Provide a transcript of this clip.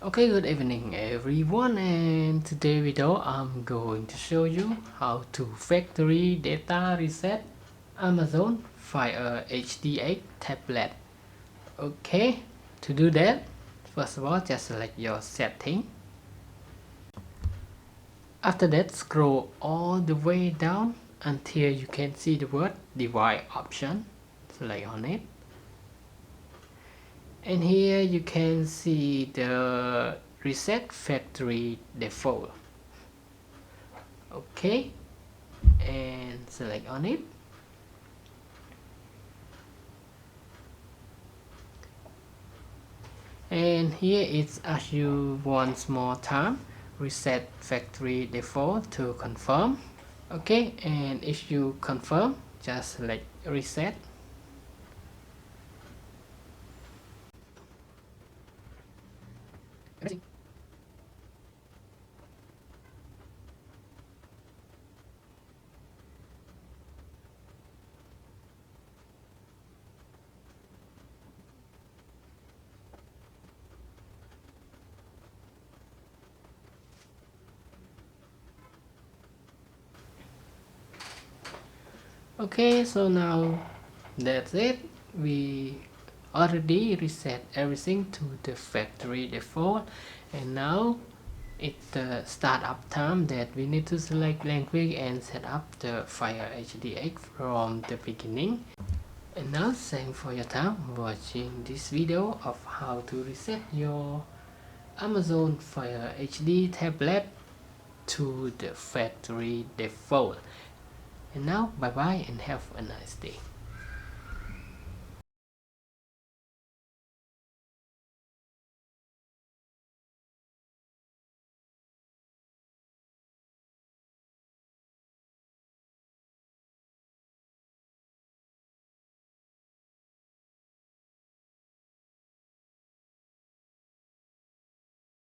Okay, good evening everyone, and today video I'm going to show you how to factory data reset Amazon Fire HD8 tablet. Okay, to do that, first of all just select your setting. After that, scroll all the way down until you can see the word device option. Select on it. And here you can see the reset factory default. Okay, and select on it. And here it's ask you once more time, reset factory default to confirm. Okay, and if you confirm, just select reset. Everything. Okay, so now that's it. We already reset everything to the factory default, and now it's the startup time that we need to select language and set up the Fire HD8 from the beginning. And now thanks for your time watching this video of how to reset your Amazon Fire HD tablet to the factory default. And now bye bye and have a nice day.